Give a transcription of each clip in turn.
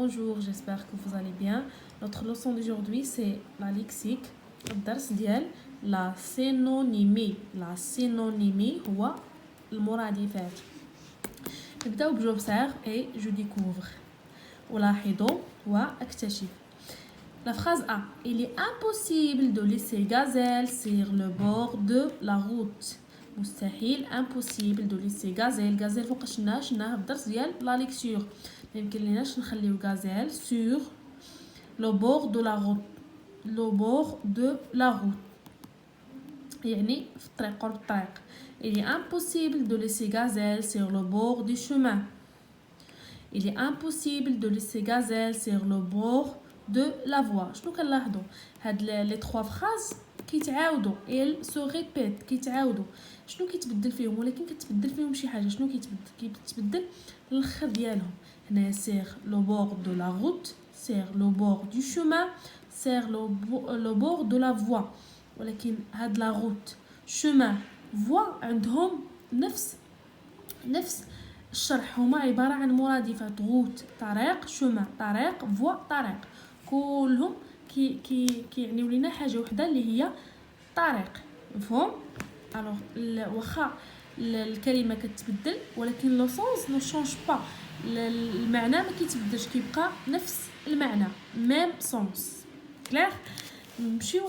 Bonjour, j'espère que vous allez bien. Notre leçon d'aujourd'hui c'est la lexique. الدرس ديال la synonymie. La synonymie هو المرادفات. نبداو ب j'observe et je découvre. ألاحظ وأكتشف. La phrase A. Il est impossible de laisser Gazelle sur le bord de la route. مستحيل impossible de laisser Gazelle فوق شناها في الدرس ديال لا ليكتور. ما يمكن ليناش نخليو Gazelle sur le bord de la route. Le bord de la route يعني في الطريق قرب الطريق. Il est impossible de laisser Gazelle sur le bord du chemin. Il est impossible de laisser Gazelle sur le bord de la voie. شنو كنلاحظوا هاد لي 3 phrases كيتعاودوا ال سو ريبيت كيتعاودوا. شنو كيتبدل فيهم ولكن كتبدل فيهم شي حاجه. شنو كيتبدل الاخر ديالهم. هنا سير لو بور دو لا روت سير لو بور دو شومان سير لو بور دو لا فوا. ولكن هاد لا روت شومان فوا عندهم نفس الشرح. هما عباره عن مرادفات. غوت طريق شومان طريق فوا طريق. كلهم كيعنيو لينا حاجه وحده اللي هي طريق. مفهوم؟ الوغ واخا الكلمه كتبدل ولكن لو سونس نو شونج با. المعنى ما كيتبدلش كيبقى نفس المعنى ميم سونس. كلير؟ نمشيو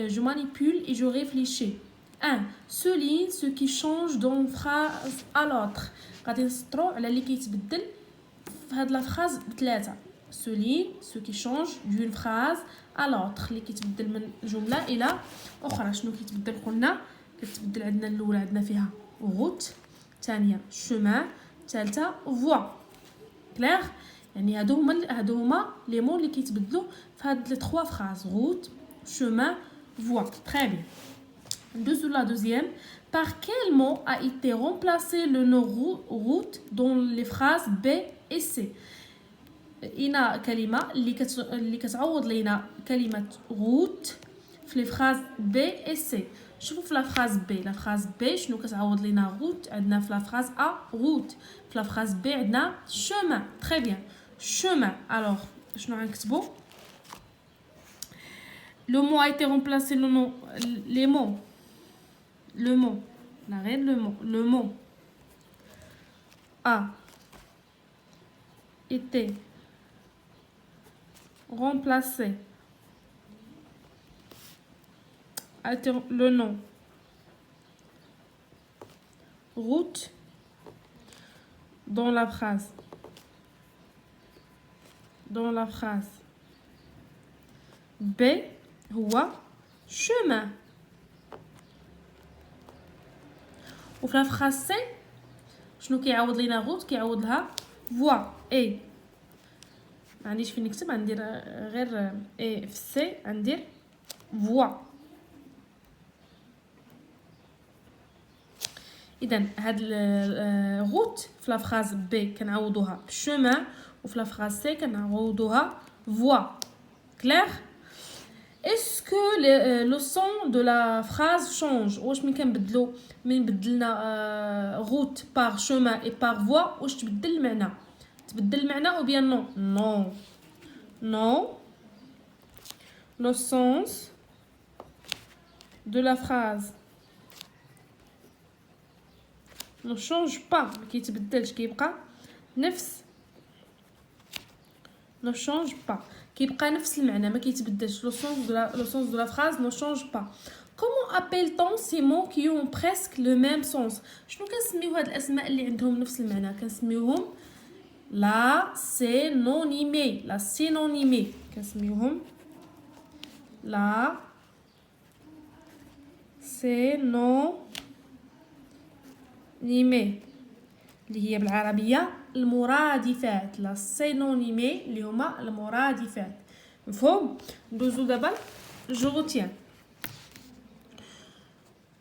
je manipule et je réfléchis. 1. Souligne ce qui change d'une phrase à l'autre. غادي نسطرو على اللي كيتبدل في هاد لا فراز بثلاثه. Souligne ce qui change d'une phrase à l'autre. اللي كيتبدل من جمله الى اخرى. شنو كيتبدل؟ قلنا كتبدل. عندنا الاولى عندنا فيها route، الثانيه chemin، الثالثه voie. كلير؟ يعني هادو هما لي مون اللي كيتبدلوا في هاد لي 3 phrases route chemin voie. Très bien. Sur la deuxième, par quel mot a été remplacé le nom route dans les phrases B et C? إنا كلمة اللي كتعوض لينا كلمة route في les phrases B et C. شوفوا في la phrase B. La phrase B شنو كتعوض لينا route؟ عندنا في la phrase A route. في la phrase B عندنا chemin. Très bien. Chemin. Alors شنو غنكتبوا؟ Le mot a été remplacé le nom les mots. Le mot. Arrête le mot. Le mot a été remplacé. Le nom route dans la phrase. Dans la phrase B هو chemin. وفي لا فراز سي شنو كيعوض لينا غوت؟ كيعوض لها فوا. اي ما عنديش فين نكتب، غندير غير اي في سي غندير فوا. اذا هاد غوت في لا فراز بي كنعوضوها شومان وفي لا فراز سي كنعوضوها فوا. كلير؟ Est-ce que le son de la phrase change? واش من بدلنا route par chemin et par voie واش تبدل المعنى؟ تبدل المعنى ou bien non? Non. Non. Le sens de la phrase ne change pas. ما كيتبدلش كيبقى نفس. ne change pas. كيبقى نفس المعنى ما كيتبدلش. le sens de la phrase ne change pas. Comment appelle-t-on ces mots qui ont presque le même sens? شنو كنسميو هاد الاسماء اللي عندهم نفس المعنى؟ كنسميوهم la synonymie. la synonymie كنسميوهم la synonymie اللي هي بالعربيه المرادفات. لا سينونيمي اللي هما المرادفات. مفهوم؟ ندوزو دابا جو روتيان.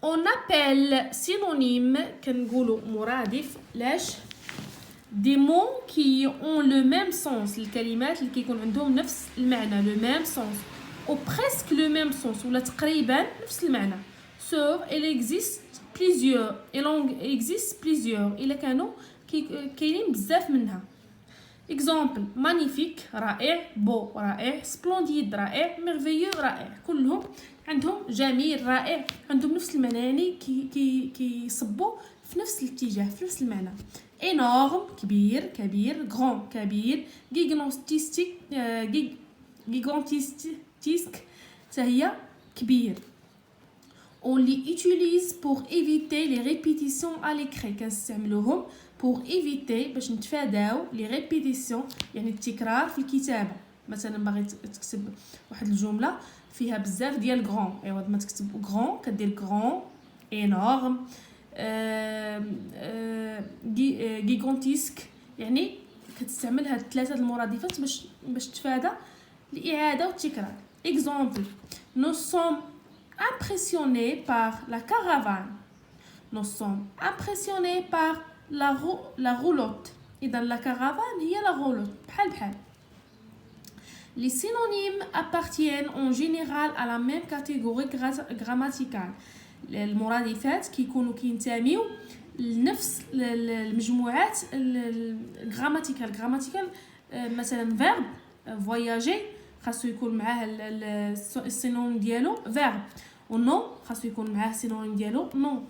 on appelle synonyme كنقولوا مرادف لاش des mots qui ont le même sens. الكلمات اللي كيكون عندهم نفس المعنى le même sens ou presque le même sens ولا تقريبا نفس المعنى. sauf il existe plusieurs. إلا كانوا كاينين بزاف منها. اكزامبل magnifique رائع، beau رائع، splendide رائع، merveilleux رائع، كلهم عندهم جميل رائع، عندهم نفس المعنى، يعني كيصبوا في نفس الاتجاه، في نفس المعنى. énorme كبير، grand كبير، gigantesque حتى هي كبير. on les utilise pour éviter les répétitions à l'écrit، كنستعملوهم pour éviter باش نتفاداو les répétitions يعني التكرار في الكتابه. مثلا باغي تكتب واحد الجمله فيها بزاف ديال غران، ايوا ما تكتب غران كدير غران، énorme، gigantesque، يعني كتستعمل هاد الثلاثه المرادفات باش تفادى الاعاده والتكرار. exemple nous sommes impressionnés par la caravane. Nous sommes impressionnés par la roulotte. إذا la caravane هي la roulotte بحال. Les synonymes appartiennent en général à la même catégorie grammaticale. المرادفات كينتميو لنفس المجموعات الجراماتيكال. مثلا verb voyager خاصو يكون معاه السينونيم ديالو verb، ونو خاصو يكون معاه السينونيم ديالو نو،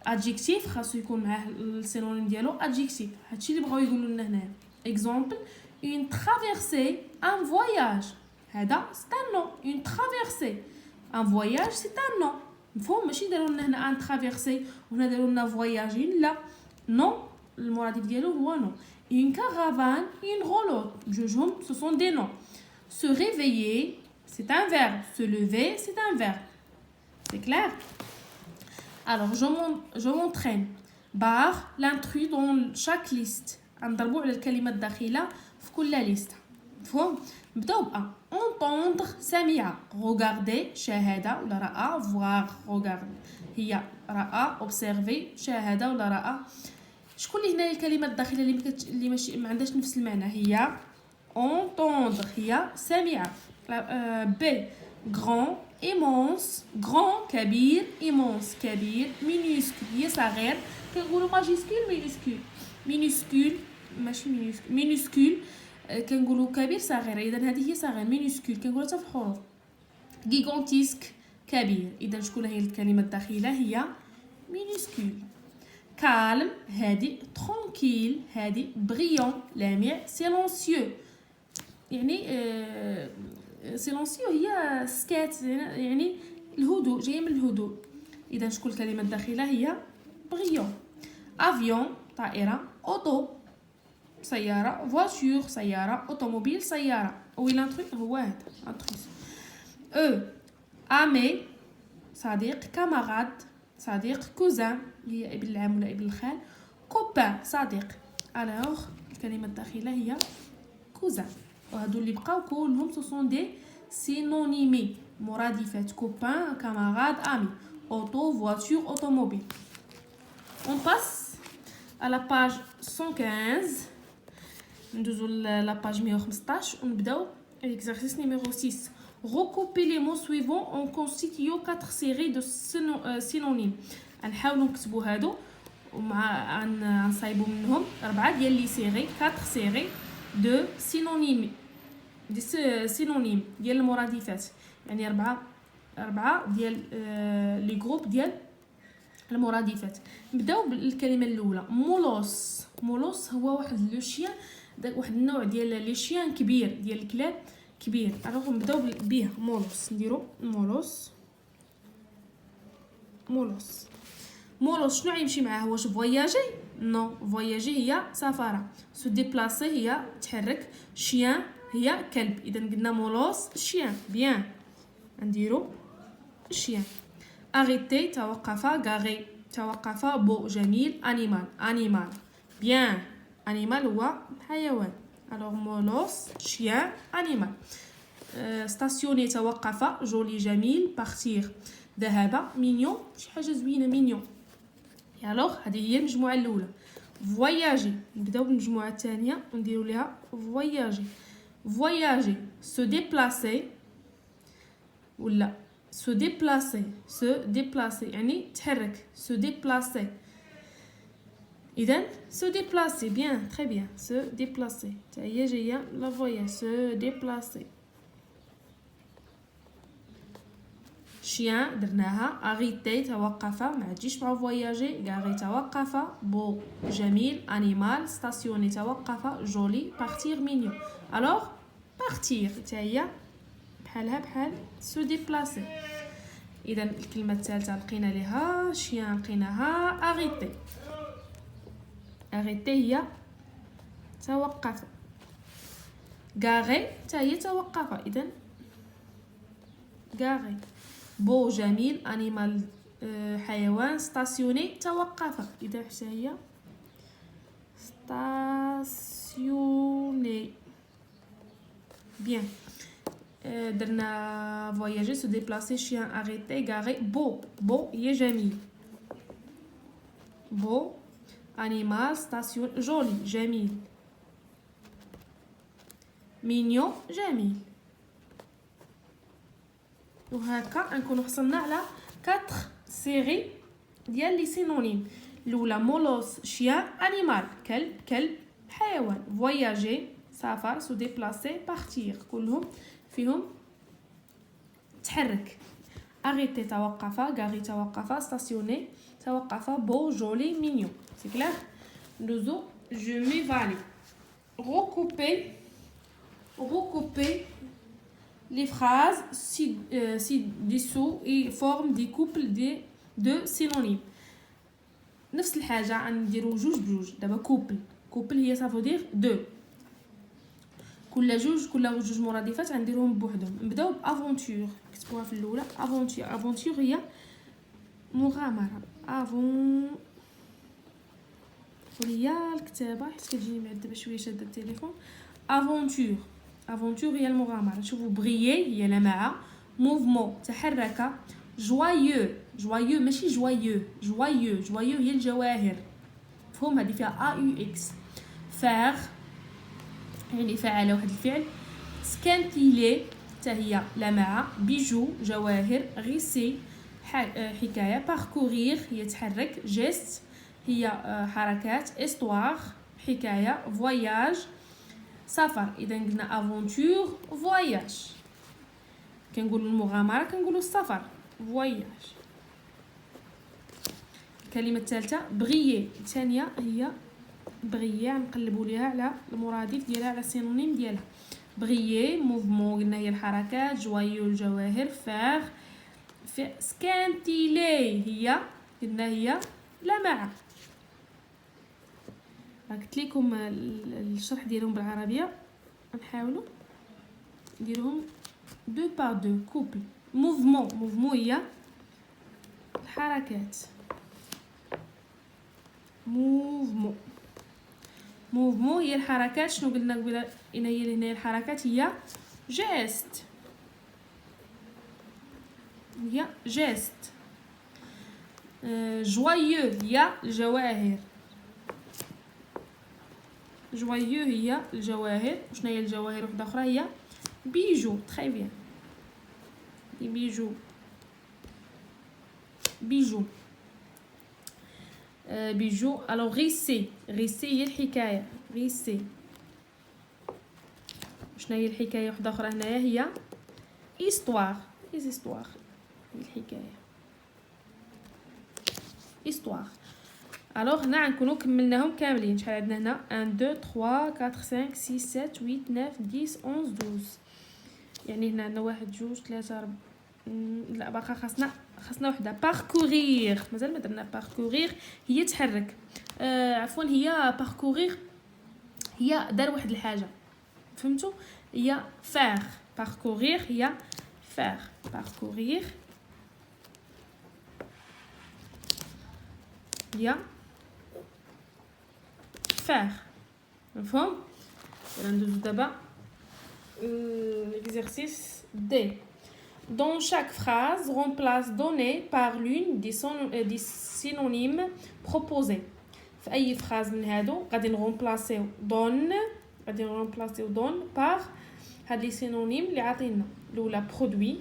adjectif خاصو يكون معاه السينونيم ديالو adjectif. هادشي اللي بغاو يقولوا لنا هنايا. exemple une traversée un voyage، هذا c'est un nom. une traversée un voyage c'est un nom. مفهوم؟ ماشي داروا لنا هنا un traversée وهنا داروا لنا voyager، لا نو المرادف ديالو هو نو. une caravane une roulotte بجوجهم ce sont des noms. se réveiller c'est un verbe، se lever c'est un verbe. c'est clair? alors je m'entraîne. barre l'intrus dans chaque liste. نضربوا على الكلمه الداخله في كل ليست. مفهوم؟ نبداو ب entendre سمع، regarder شاهد ولا راى، voir regarder هي راى، observer شاهد ولا راى. شكون اللي هنا الكلمه الداخله اللي ماشي ما عندهاش نفس المعنى؟ هي entendre هي سمع. b grand immense grand كبير، immense كبير، minuscule هي صغير، كنقولوا majuscule minuscule ماشي minuscule كنقولوا كبير صغير، اذا هذه هي صغير minuscule كنقولوا حتى في الحروف. gigantesque كبير، اذا شكون هي الكلمه الداخله؟ هي minuscule. calme هادئ، tranquille هادئ، brillant لامع، silencieux يعني silencieux هي سكات يعني الهدوء، جايه من الهدوء. اذا شكون الكلمه الداخله؟ هي brillant. avion طائره، auto سيارة، voiture سيارة، automobile سيارة. وين لانتروس هو هذا لانتروس. ami صديق، camarade صديق، cousin هي ابن العم ولا ابن الخال، copain صديق. alors الكلمة الداخلة هي cousin. وهادو اللي بقاو كلهم ce sont des synonymes مرادفات. copain camarade ami auto voiture automobile. on passe à la page 115. ندوزو لا باج 115 ونبداو l'exercice numéro 6. recoupez les mots suivants en constituant 4 séries de synonymes. نحاولوا نكتبوا هادو ومع نصايبوا منهم 4 ديال لي سيري 4 سيري دو سينونيم دي سينونيم ديال المرادفات، يعني 4 ديال لي جروب ديال المرادفات. نبداو بالكلمه الاولى مولوس. مولوس هو واحد لو شيان، واحد النوع ديال لي شيان كبير، ديال الكلاب كبير. الوغ نبداو بيه مولوس. نديرو مولوس. مولوس شنو يمشي معاه؟ واش فواياجي؟ نو، فواياجي هي سفاره، سو ديبلاسي هي تحرك، شيان هي كلب. اذا قلنا مولوس شيان. بيان نديرو شيان. اريتي توقف، غاري توقف، بو جميل، انيمال بيان. انيمال هو حيوان. الوغ مولوس شيان انيمال. ستاسيوني توقف، جولي جميل، بارتير ذهب، مينيون شي حاجه زوينه مينيون. الوغ هذه هي المجموعه الاولى. فواياجي نبداو بالمجموعه الثانيه ونديروا ليها فواياجي سو ديبلاسي ولا سو ديبلاسي يعني تحرك، سو ديبلاسي. إذن se déplacer bien très bien se déplacer تا هي جاية la voyage se déplacer chien درناها arrêter توقف ما تجيش مع voyager garer توقف beau جميل animal stationner توقف joli partir mignon alors partir تا هي بحالها بحال se déplacer. إذا الكلمة الثالثة لقينا لها chien لقيناها arrêter arrêter هي توقف garer تا هي توقف إذا garer beau جميل animal حيوان stationner توقف إذا حتى هي stationner bien. درنا voyager se déplacer chien arrêter garer beau beau هي جميل beau animal station joli جميل mignon جميل. وهكا نكونوا حصلنا على 4 سيري ديال لي سينونيم. الاولى مولوس شيان انيمال كلب حيوان فواياجي سافر سو ديبلاسي بارتير كلهم فيهم تحرك. arrêter توقف غاري توقف ستاسيوني توقف beau joli mignon c'est clair. Dozo je m'évalue recouper les phrases ci-dessous et forment des couples de synonymes. نفس الحاجه غنديروا جوج بجوج. دابا كوبل هي صافو دير دو كل جوج مرادفات غنديروهم بوحدهم. نبداو بافونتور كتبوها في الاولى افونتور هي مغامره هي الكتابه حيت كتجيني معذبه شويه شاده التليفون. افونتور هي المغامره. نشوفوا بغيي هي لمعه موفمون تحرك جوايو ماشي جوايو هي الجواهر مفهوم هذه فيها AUX. فاغ يعني فعل واحد الفعل. سكانتيلي حتى هي لمعه بيجو جواهر. غيسي حكايه. باركورير هي تحرك. جيست هي حركات. استوار حكايه. فواياج سفر. اذا قلنا افونتور فواياج. كنقولوا المغامره كنقولوا السفر فواياج. الكلمه الثالثه بغيي الثانيه هي بغيي نقلبوا ليها على المرادف ديالها على السينونيم ديالها. بغيي موفمون قلنا هي الحركات. جوايو الجواهر. فاغ سكانتيلي هي قلنا هي لمعه. قلت لكم الشرح ديالهم بالعربيه نحاولوا نديرهم دو بار دو كوبل. موفمون هي الحركات. موفمون هي الحركات. شنو قلنا قبيله ان هي هنا الحركات هي جيست جوايو هي الجواهر. هي الجواهر. وشنا هي الجواهر وحده اخرى هي بيجو. تري بيان بيجو. الوغ غيسي هي الحكايه. شنا هي الحكايه وحده اخرى هنايا هي ايستوار. هي الحكايه ايستوار. الوغ هنا غنكونوا كملناهم كاملين. شحال عندنا هنا 1 2 3 4 5 6 7 8 9 10 11 12. يعني هنا عندنا 1 2 3 4 لا باقا خاصنا وحده. باركورير مازال ما درنا. باركورير هي تحرك. عفوا هي باركورير هي دار واحد الحاجه فهمتوا. هي فاغ. باركورير هي فاغ. باركورير هي فاغ. مفهوم. ندوزو دابا l'exercice D. Dans chaque phrase, remplace donné par l'une des synonymes proposés. في أي phrase من هادو غادي نغومبلاسيو دون par هاد لي سينونيم اللي عاطينا. الأولى produit.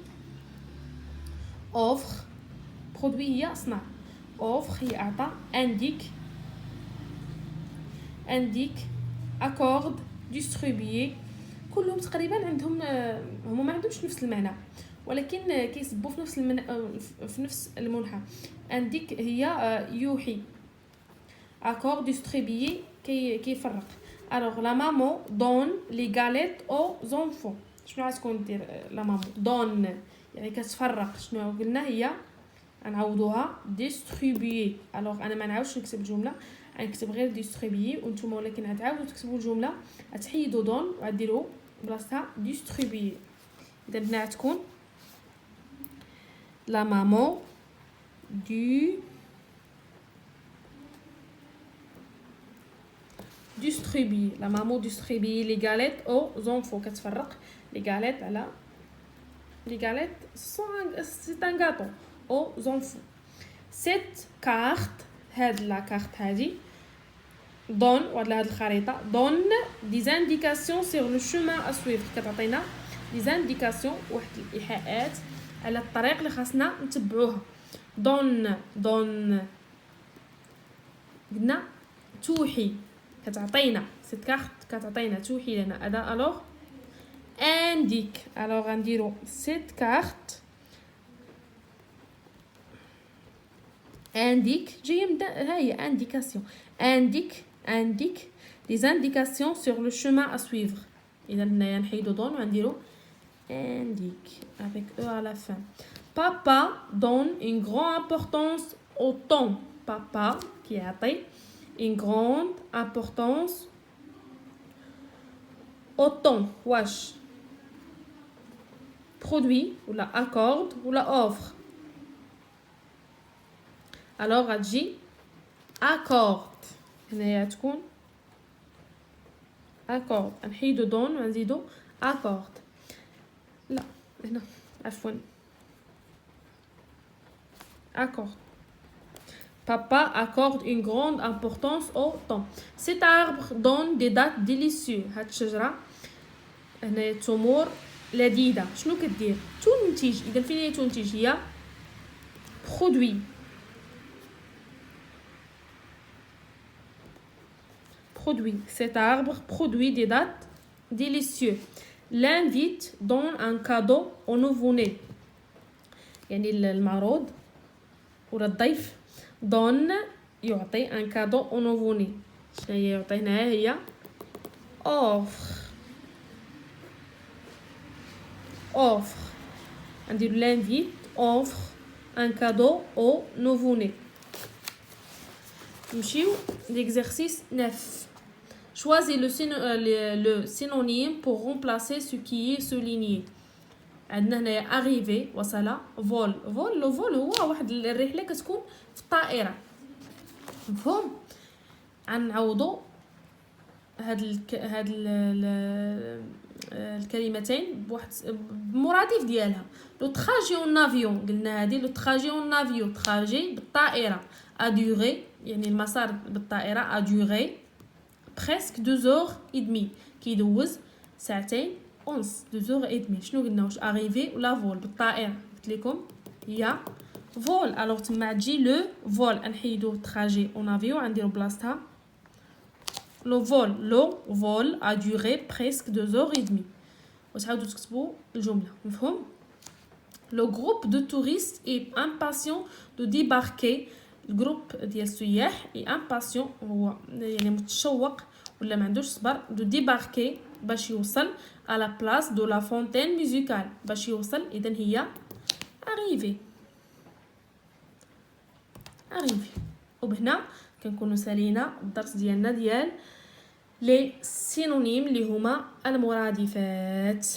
offre هي صنع. offre هي أعطى. indique indique accord distribué كلهم تقريبا عندهم هما ما عندهمش نفس المعنى ولكن كيصبوا في نفس المنحى. indique هي يوحي accord distribué كيفرق. alors la maman donne les galettes aux enfants. شنو غتكون دير لا مامون دون يعني كتفرق. شنو قلنا هي غنعوضوها ديستريبيي. الوغ انا ما نعاودش نكتب الجمله غنكتب غير ديستريبيي وانتم ولكن غتعاودوا تكتبوا الجمله غتحيدوا دون وغديروا بلاصتها ديستريبيي. اذا هنا غتكون لا مامون دو distribue la maman distribue les galettes aux enfants. كتفرق les galettes على les galettes c'est un gâteau aux enfants. cette carte هاد la carte هادي donne ولا هاد الخريطة donne des indications sur le chemin à suivre. كتعطينا des indications واحد الإيحاءات على الطريق اللي خاصنا نتبعوها. donne قلنا توحي كتعطينا cette carte كتعطينا توحي لنا هذا. alors indique alors غنديرو cette carte indique جايه من ها هي indication indique des indications sur le chemin à suivre. اذا هنايا نحيدو دون ونديرو indique avec e à la fin. papa donne une grande importance au temps. papa كيعطي une grande importance au temps. واش produit ولا accorde ولا offre. alors غتجي accord. هنايا تكون accord نحيدو دون ونزيدو accord. لا هنا عفوا accord. papa accorde une grande importance au temps. cet arbre donne des dates délicieuses. هاد الشجرة هنا تمور لذيذة. شنو كدير؟ تنتج. إذا فين هي تنتج؟ هي produit. cet arbre produit des dates délicieuses. l'invite donne un cadeau au nouveau-né. يعني المعروض ولا الضيف donne يعطي un cadeau au nouveau-né. شنو هي يعطي هنا؟ هي offre. نديرو l'invite offre un cadeau au nouveau-né. نمشيو l'exercice 9. choisis le synonyme pour remplacer ce qui est souligné. عندنا هنايا arrivé وصل vol. لو فول هو واحد الرحله كتكون في الطائره. مفهوم؟ غنعوضوا هاد الكلمتين بواحد بمرادف ديالها. لو تراجي اون نافيون قلنا هذه لو تراجي اون نافيون تراجي بالطائره ادوري يعني المسار بالطائره ادوري presque 2 heures et demie كيدوز ساعتين ونص 2 heures et demie. شنو قلنا واش arrivé ولا فول؟ بالطائره قلت لكم هي فول. الوغ تما تجي لو فول نحيدو تراجي اون افيون غنديرو بلاصتها لو فول a duré presque 2 heures et demie. وتعاودوا تكتبوا الجمله. مفهوم؟ لو groupe de touristes est impatient de débarquer. الجروب ديال السياح اي امباسيون هو يعني متشوق ولا ما عندوش صبر دو ديباركي باش يوصل على بلاص دو لا فونتين ميوزيكال باش يوصل. اذا هي اريفي. وبهنا كنكونوا سالينا الدرس ديالنا ديال لي سينونيم اللي هما المرادفات.